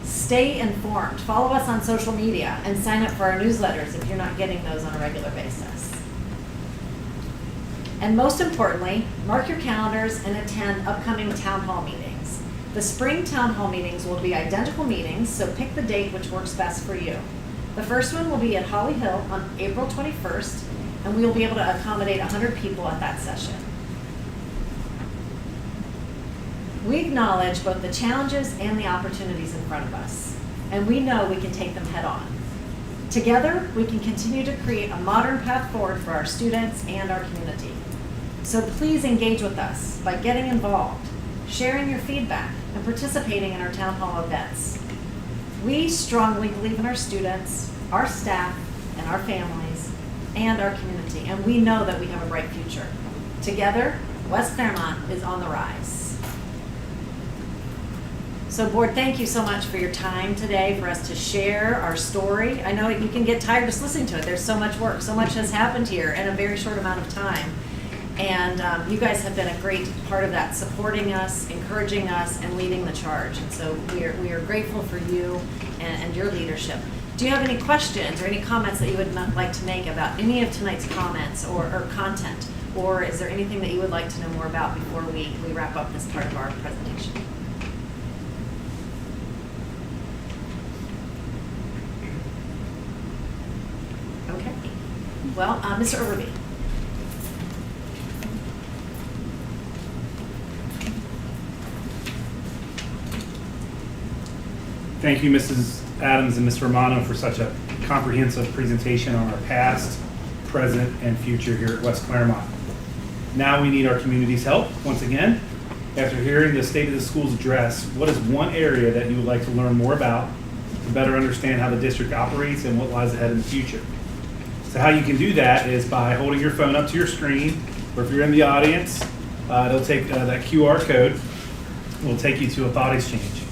Stay informed. Follow us on social media and sign up for our newsletters if you're not getting those on a regular basis. And most importantly, mark your calendars and attend upcoming town hall meetings. The spring town hall meetings will be identical meetings, so pick the date which works best for you. The first one will be at Holly Hill on April 21st, and we will be able to accommodate 100 people at that session. We acknowledge both the challenges and the opportunities in front of us, and we know we can take them head on. Together, we can continue to create a modern path forward for our students and our community. So please engage with us by getting involved, sharing your feedback, and participating in our town hall events. We strongly believe in our students, our staff, and our families, and our community, and we know that we have a bright future. Together, West Clermont is on the rise. So board, thank you so much for your time today for us to share our story. I know you can get tired just listening to it. There's so much work, so much has happened here in a very short amount of time. And you guys have been a great part of that, supporting us, encouraging us, and leading the charge. And so we are grateful for you and your leadership. Do you have any questions or any comments that you would like to make about any of tonight's comments or content? Or is there anything that you would like to know more about before we wrap up this part of our presentation? Okay. Well, Mr. Overby. Thank you, Mrs. Adams and Ms. Romano, for such a comprehensive presentation on our past, present, and future here at West Clermont. Now we need our community's help once again. After hearing the State of the Schools address, what is one area that you would like to learn more about to better understand how the district operates and what lies ahead in the future? So how you can do that is by holding your phone up to your screen, or if you're in the audience, it'll take that QR code, will take you to a thought exchange.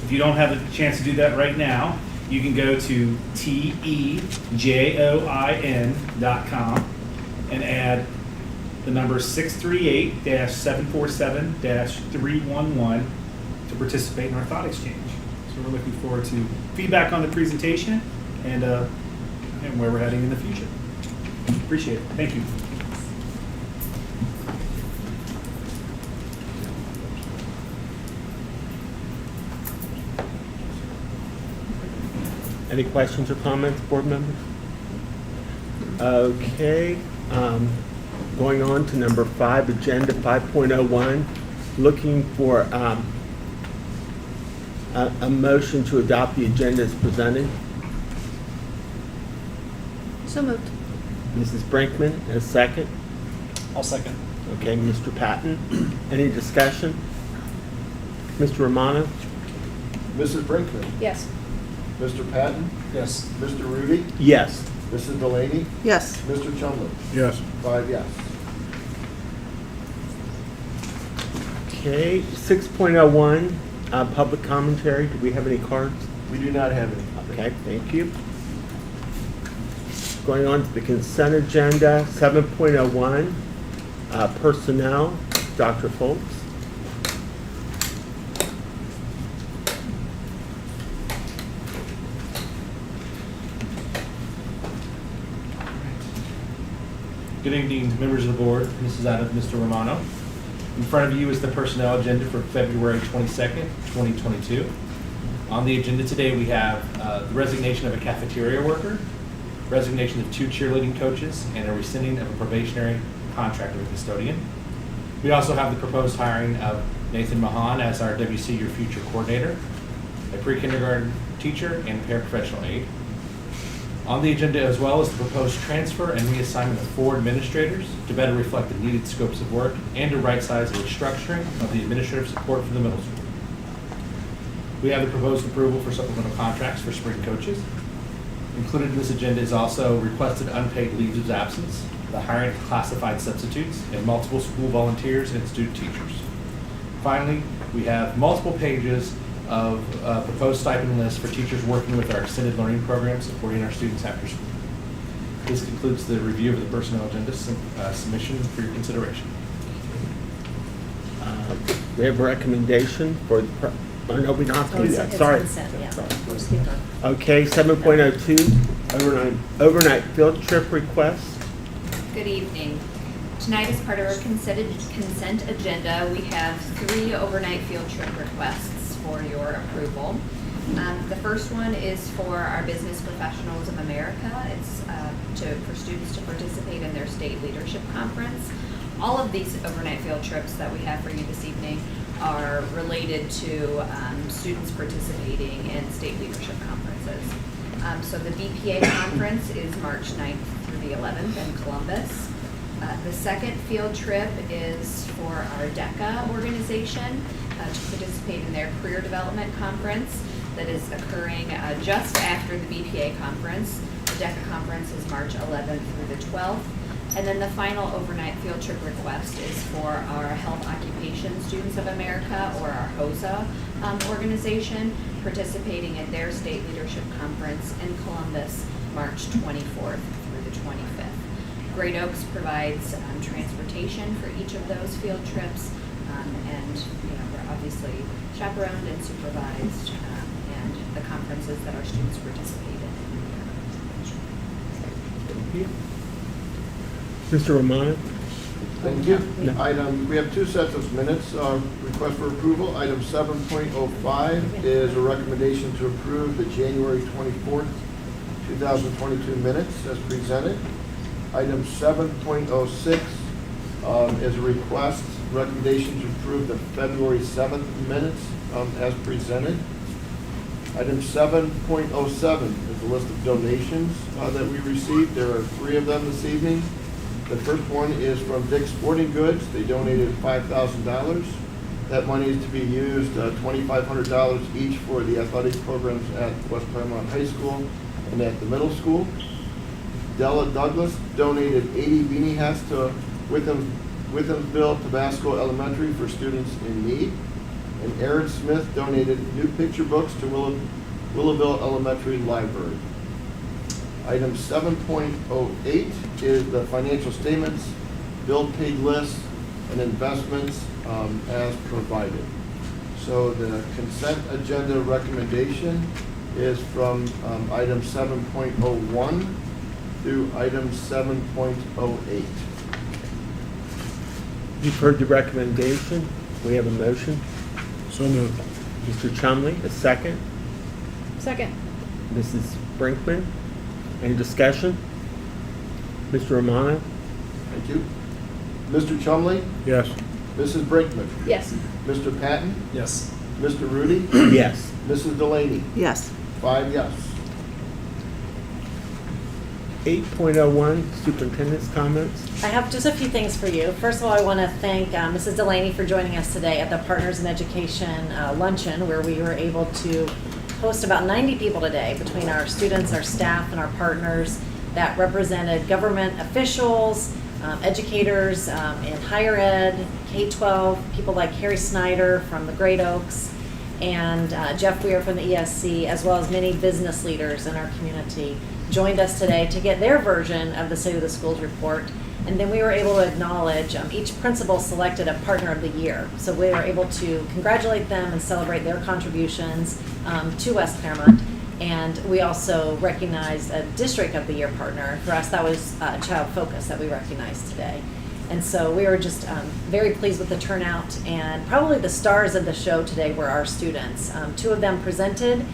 If you don't have a chance to do that right now, you can go to tejoin.com and add the number 638-747-311 to participate in our thought exchange. So we're looking forward to feedback on the presentation and where we're heading in the future. Appreciate it. Thank you. Any questions or comments, board members? Okay, going on to number 5, agenda 5.01, looking for a motion to adopt the agenda as presented. So moved. Mrs. Brinkman, a second. I'll second. Okay, Mr. Patton, any discussion? Mr. Romano? Mrs. Brinkman, Yes. Mr. Patton, Yes. Mr. Rudy, Yes. Mrs. Delaney, Yes. Mr. Chumley. Yes. 5 yes. Okay, 6.01, public commentary. Do we have any cards? We do not have any. Okay, thank you. Going on to the consent agenda, 7.01, personnel, Dr. Foltz. Good evening, members of the board, Mrs. Adams, Mr. Romano. In front of you is the personnel agenda for February 22nd, 2022. On the agenda today, we have the resignation of a cafeteria worker, resignation of 2 cheerleading coaches, and a rescinding of a probationary contract of a custodian. We also have the proposed hiring of Nathan Mahan as our WC Your Future coordinator, a pre-kindergarten teacher, and paraprofessional aide. On the agenda as well is the proposed transfer and reassignment of 4 administrators to better reflect the needed scopes of work and to right-size the restructuring of the administrative support for the middle school. We have the proposed approval for supplemental contracts for spring coaches. Included in this agenda is also requested unpaid leaves of absence, the hiring of classified substitutes, and multiple school volunteers and student teachers. Finally, we have multiple pages of proposed stipend lists for teachers working with our extended learning program supporting our students after school. This concludes the review of the personnel agenda submission for your consideration. We have a recommendation for the, no, we don't have to do that, It's sorry. consent, yeah. We'll skip on. Okay, 7.02, overnight field trip request. Good evening. Tonight, as part of our consent agenda, we have 3 overnight field trip requests for your approval. The first one is for our Business Professionals of America. It's for students to participate in their state leadership conference. All of these overnight field trips that we have for you this evening are related to students participating in state leadership conferences. So the BPA conference is March 9th through the 11th in Columbus. The second field trip is for our DECA organization to participate in their career development conference that is occurring just after the BPA conference. The DECA conference is March 11th through the 12th. And then the final overnight field trip request is for our Health Occupation Students of America, or our HOSA organization, participating in their state leadership conference in Columbus, March 24th through the 25th. Great Oaks provides transportation for each of those field trips, and we're obviously chaperoned and supervised, and the conferences that our students participate in. Thank you. Mr. Romano? Thank you. We have 2 sets of minutes, request for approval. Item 7.05 is a recommendation to approve the January 24th, 2022 minutes as presented. Item 7.06 is a recommendation to approve the February 7th minutes as presented. Item 7.07 is a list of donations that we received. There are 3 of them this evening. The first one is from Dick's Sporting Goods. They donated $5,000. That money is to be used, $2,500 each for the athletic programs at West Clermont High School and at the middle school. Della Douglas donated 80 beanie hats to Withamsville Tabasco Elementary for students in need. And Aaron Smith donated new picture books to Willowville Elementary Library. Item 7.08 is the financial statements, bill paid lists, and investments as provided. So the consent agenda recommendation is from item 7.01 through item 7.08. You've heard the recommendation. We have a motion. So moved. Mr. Chumley, a second. Second. Mrs. Brinkman, any discussion? Mr. Romano? Thank you. Mr. Chumley? Yes. Mrs. Brinkman? Yes. Mr. Patton? Yes. Mr. Rudy? Yes. Mrs. Delaney? Yes. 5 yes. 8.01, superintendent's comments. I have just a few things for you. First of all, I want to thank Mrs. Delaney for joining us today at the Partners in Education luncheon, where we were able to host about 90 people today between our students, our staff, and our partners that represented government officials, educators in higher ed, K-12, people like Harry Snyder from the Great Oaks, and Jeff Weir from the ESC, as well as many business leaders in our community, joined us today to get their version of the State of the Schools report. And then we were able to acknowledge each principal selected a Partner of the Year. So we were able to congratulate them and celebrate their contributions to West Clermont. And we also recognized a District of the Year partner. For us, that was Child Focus that we recognized today. And so we were just very pleased with the turnout, and probably the stars of the show today were our students. 2 of them presented,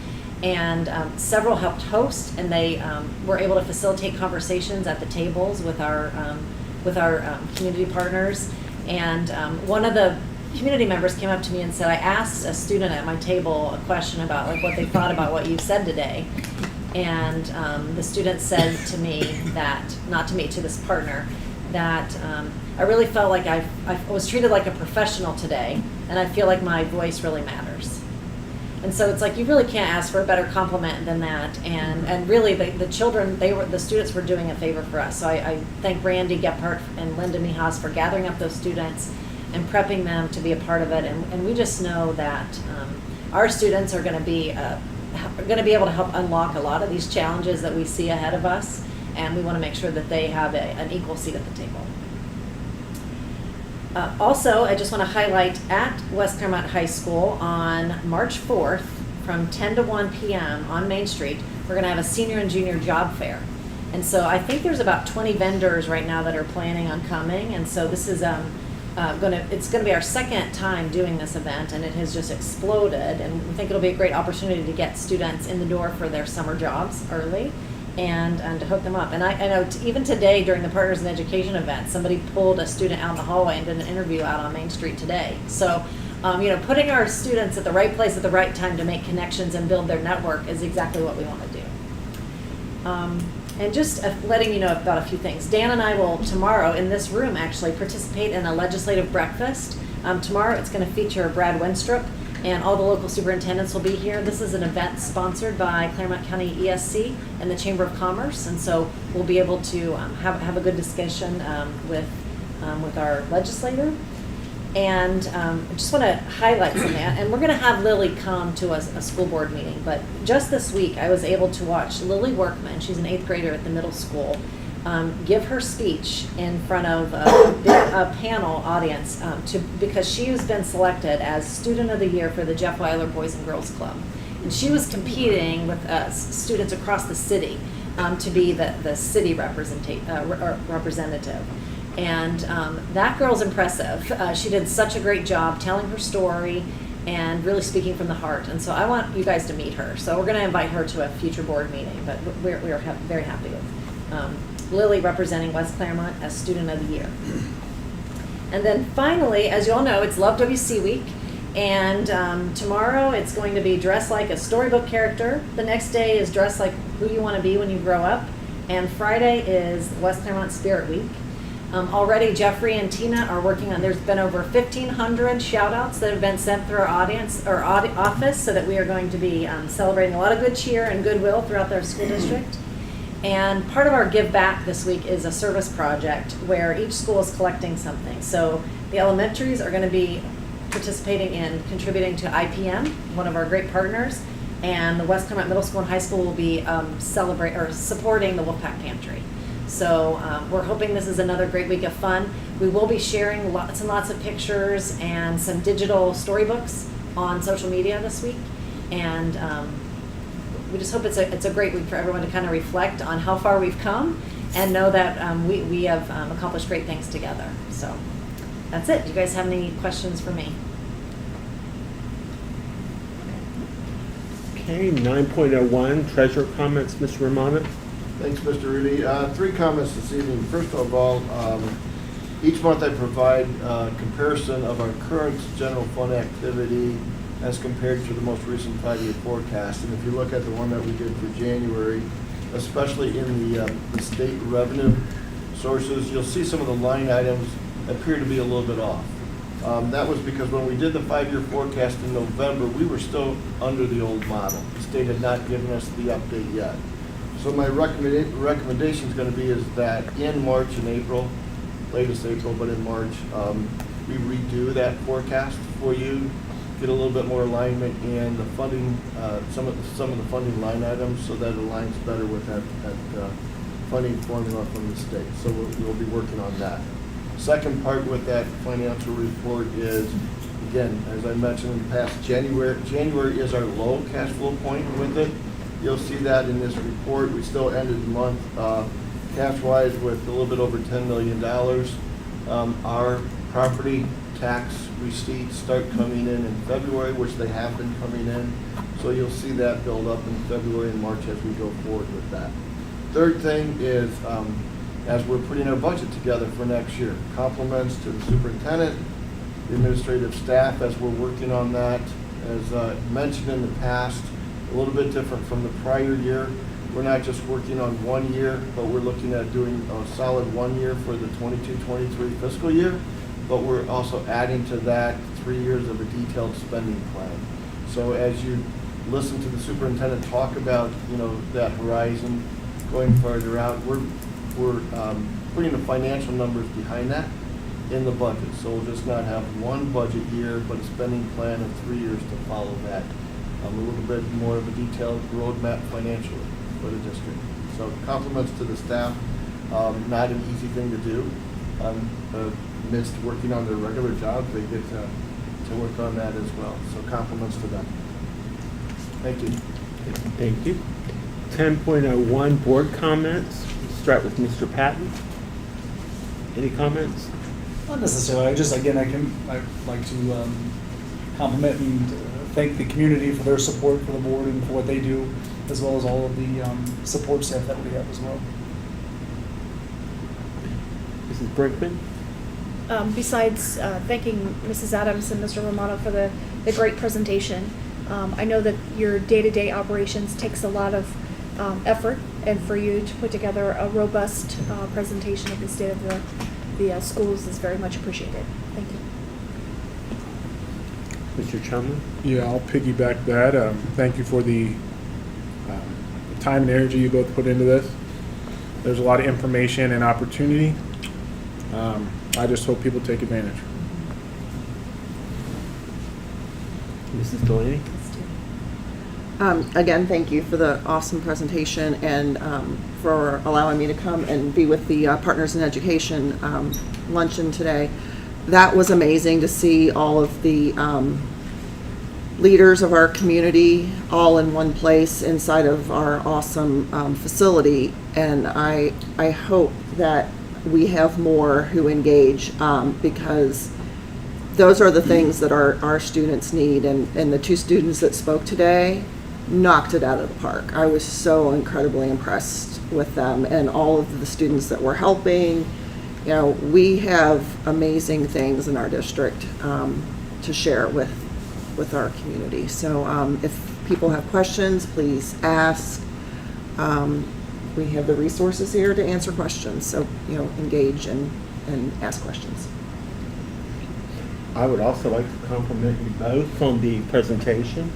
and several helped host, and they were able to facilitate conversations at the tables with our community partners. And one of the community members came up to me and said, I asked a student at my table a question about like what they thought about what you said today. And the student said to me that, not to me, to this partner, that I really felt like I was treated like a professional today, and I feel like my voice really matters. And so it's like you really can't ask for a better compliment than that. And really the students were doing a favor for us. So I thank Randy Gephardt and Linda Mijas for gathering up those students and prepping them to be a part of it. And we just know that our students are going to be able to help unlock a lot of these challenges that we see ahead of us. And we want to make sure that they have an equal seat at the table. Also, I just want to highlight at West Clermont High School on March 4th from 10 to 1 p.m. on Main Street, we're going to have a senior and junior job fair. And so I think there's about 20 vendors right now that are planning on coming. And so this is it's going to be our second time doing this event, and it has just exploded. And we think it'll be a great opportunity to get students in the door for their summer jobs early. And to hook them up. And I know even today during the Partners in Education event, somebody pulled a student out in the hallway and did an interview out on Main Street today. So, putting our students at the right place at the right time to make connections and build their network is exactly what we want to do. And just letting you know about a few things. Dan and I will tomorrow in this room actually participate in a legislative breakfast. Tomorrow it's going to feature Brad Winstrup, and all the local superintendents will be here. This is an event sponsored by Clermont County ESC and the Chamber of Commerce, and so we'll be able to have a good discussion with our legislator. And I just want to highlight some of that. And we're going to have Lily come to a school board meeting, but just this week I was able to watch Lily Workman, she's an 8th grader at the middle school, give her speech in front of a panel audience because she has been selected as Student of the Year for the Jeff Weiler Boys and Girls Club. And she was competing with students across the city to be the city representative. And that girl's impressive. She did such a great job telling her story and really speaking from the heart. And so I want you guys to meet her. So we're going to invite her to a future board meeting, but we're very happy with Lily representing West Clermont as Student of the Year. And then finally, as you all know, it's Love WC Week. And tomorrow it's going to be dress like a storybook character. The next day is dress like who you want to be when you grow up. And Friday is West Clermont Spirit Week. Already Jeffrey and Tina are working on, there's been over 1,500 shout outs that have been sent through our office, so that we are going to be celebrating a lot of good cheer and goodwill throughout their school district. And part of our give back this week is a service project where each school is collecting something. So the elementaries are going to be participating in contributing to IPM, one of our great partners, and the West Clermont Middle School and High School will be supporting the Wolfpack Pantry. So we're hoping this is another great week of fun. We will be sharing lots and lots of pictures and some digital storybooks on social media this week. And we just hope it's a great week for everyone to kind of reflect on how far we've come and know that we have accomplished great things together. So that's it. Do you guys have any questions for me? Okay, 9.01, treasurer comments, Mr. Romano. Thanks, Mr. Rudy. 3 comments this evening. First of all, each month I provide a comparison of our current general fund activity as compared to the most recent 5-year forecast. And if you look at the one that we did for January, especially in the state revenue sources, you'll see some of the line items appear to be a little bit off. That was because when we did the 5-year forecast in November, we were still under the old model. The state had not given us the update yet. So my recommendation is going to be is that in March and April, latest April, but in March, we redo that forecast for you, get a little bit more alignment in the funding, some of the funding line items, so that it aligns better with that funding formula from the state. So we'll be working on that. Second part with that financial report is, again, as I mentioned in the past, January is our low cash flow point with it. You'll see that in this report. We still ended the month cash-wise with a little bit over $10 million. Our property tax receipts start coming in February, which they have been coming in. So you'll see that build up in February and March as we go forward with that. Third thing is, as we're putting our budget together for next year, compliments to the superintendent, the administrative staff as we're working on that. As mentioned in the past, a little bit different from the prior year. We're not just working on 1 year, but we're looking at doing a solid 1 year for the 22-23 fiscal year. But we're also adding to that 3 years of a detailed spending plan. So as you listen to the superintendent talk about, that horizon going farther out, we're putting the financial numbers behind that in the budget. So we'll just not have one budget year, but a spending plan of 3 years to follow that. A little bit more of a detailed roadmap financially for the district. So compliments to the staff. Not an easy thing to do. Amidst working on their regular jobs, they get to work on that as well. So compliments to them. Thank you. Thank you. 10.01 board comments. We'll start with Mr. Patton. Any comments? Not necessarily. I'd like to compliment and thank the community for their support for the board and for what they do, as well as all of the support staff that we have as well. Mrs. Brinkman? Besides thanking Mrs. Adams and Mr. Romano for the great presentation, I know that your day-to-day operations takes a lot of effort, and for you to put together a robust presentation of the state of the schools is very much appreciated. Thank you. Mr. Chumley? Yeah, I'll piggyback that. Thank you for the time and energy you both put into this. There's a lot of information and opportunity. I just hope people take advantage. Mrs. Delaney? Again, thank you for the awesome presentation and for allowing me to come and be with the Partners in Education luncheon today. That was amazing to see all of the leaders of our community all in one place inside of our awesome facility. And I hope that we have more who engage because those are the things that our students need. And the two students that spoke today knocked it out of the park. I was so incredibly impressed with them and all of the students that were helping. We have amazing things in our district to share with our community. So if people have questions, please ask. We have the resources here to answer questions. So, engage and ask questions. I would also like to compliment you both on the presentation.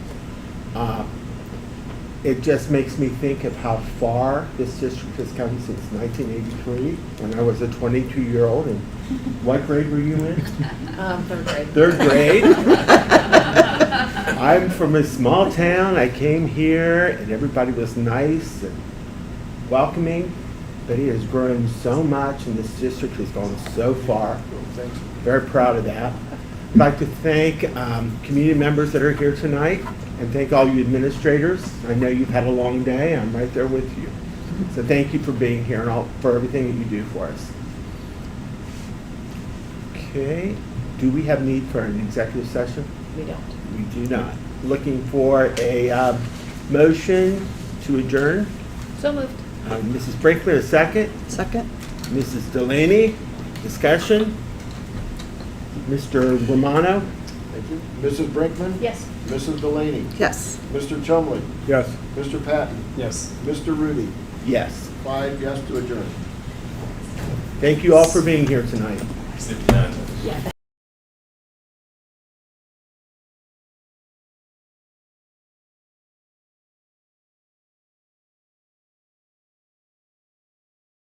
It just makes me think of how far this district has come since 1983, when I was a 22-year-old. And what grade were you in? Third grade. Third grade? I'm from a small town. I came here, and everybody was nice and welcoming, but it has grown so much, and this district has gone so far. Very proud of that. I'd like to thank community members that are here tonight, and thank all you administrators. I know you've had a long day. I'm right there with you. So thank you for being here and for everything that you do for us. Okay. Do we have need for an executive session? We don't. We do not. Looking for a motion to adjourn. So moved. Mrs. Brinkman, a second. Second. Mrs. Delaney, discussion. Mr. Romano? Thank you. Mrs. Brinkman? Yes. Mrs. Delaney? Yes. Mr. Chumley? Yes. Mr. Patton? Yes. Mr. Rudy? Yes. 5 yes to adjourn. Thank you all for being here tonight. Yeah.